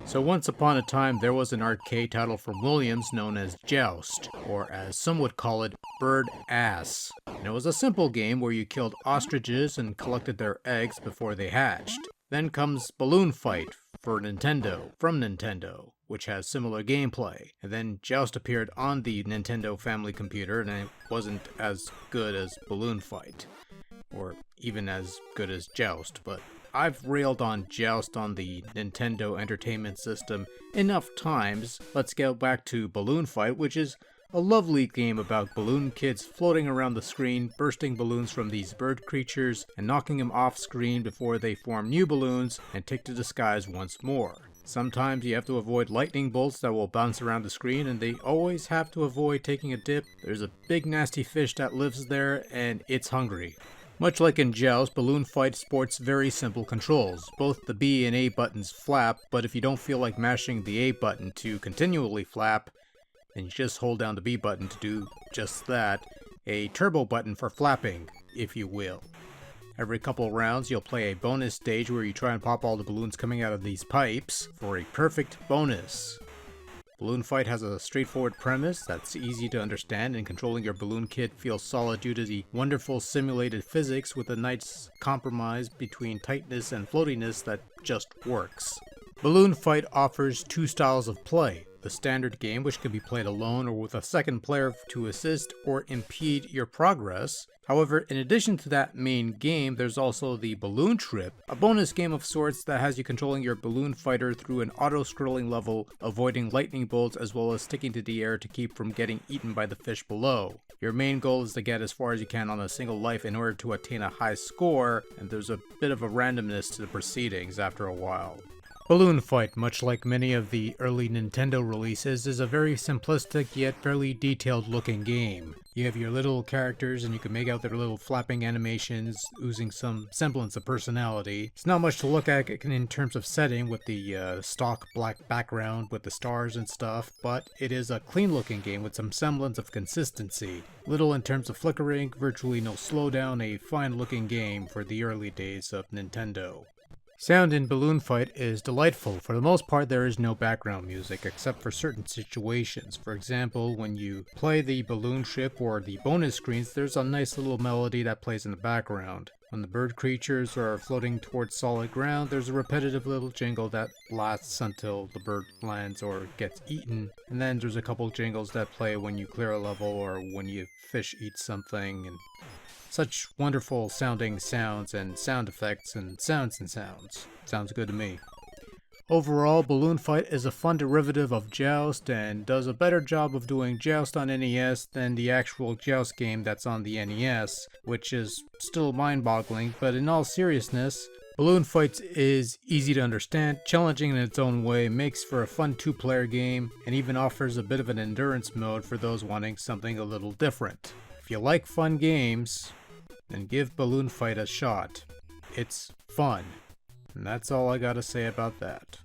So once upon a time, there was an arcade title from Williams known as Joust, or as some would call it, Bird Ass. And it was a simple game where you killed ostriches and collected their eggs before they hatched. Then comes Balloon Fight for Nintendo, from Nintendo, which has similar gameplay. And then Joust appeared on the Nintendo family computer, and it wasn't as good as Balloon Fight, or even as good as Joust, but I've railed on Joust on the Nintendo Entertainment System enough times. Let's go back to Balloon Fight, which is a lovely game about balloon kids floating around the screen, bursting balloons from these bird creatures, and knocking them off screen before they form new balloons and take to the skies once more. Sometimes you have to avoid lightning bolts that will bounce around the screen, and they always have to avoid taking a dip. There's a big nasty fish that lives there, and it's hungry. Much like in Joust, Balloon Fight sports very simple controls. Both the B and A buttons flap, but if you don't feel like mashing the A button to continually flap, then you just hold down the B button to do just that. A turbo button for flapping, if you will. Every couple rounds, you'll play a bonus stage where you try and pop all the balloons coming out of these pipes for a perfect bonus. Balloon Fight has a straightforward premise that's easy to understand, and controlling your balloon kid feels solid due to the wonderful simulated physics with a nice compromise between tightness and floatiness that just works. Balloon Fight offers two styles of play. The standard game, which can be played alone or with a second player to assist or impede your progress. However, in addition to that main game, there's also the Balloon Trip, a bonus game of sorts that has you controlling your balloon fighter through an auto-scrolling level, avoiding lightning bolts as well as sticking to the air to keep from getting eaten by the fish below. Your main goal is to get as far as you can on a single life in order to attain a high score, and there's a bit of a randomness to the proceedings after a while. Balloon Fight, much like many of the early Nintendo releases, is a very simplistic yet fairly detailed looking game. You have your little characters and you can make out their little flapping animations, oozing some semblance of personality. It's not much to look at in terms of setting with the stock black background with the stars and stuff, but it is a clean looking game with some semblance of consistency. Little in terms of flickering, virtually no slowdown, a fine looking game for the early days of Nintendo. Sound in Balloon Fight is delightful. For the most part, there is no background music, except for certain situations. For example, when you play the balloon ship or the bonus screens, there's a nice little melody that plays in the background. When the bird creatures are floating towards solid ground, there's a repetitive little jingle that lasts until the bird lands or gets eaten. And then there's a couple jingles that play when you clear a level or when you fish eat something, and such wonderful sounding sounds and sound effects and sounds. Sounds good to me. Overall, Balloon Fight is a fun derivative of Joust and does a better job of doing Joust on NES than the actual Joust game that's on the NES, which is still mind-boggling, but in all seriousness, Balloon Fight is easy to understand, challenging in its own way, makes for a fun two-player game, and even offers a bit of an endurance mode for those wanting something a little different. If you like fun games, then give Balloon Fight a shot. It's fun. And that's all I gotta say about that.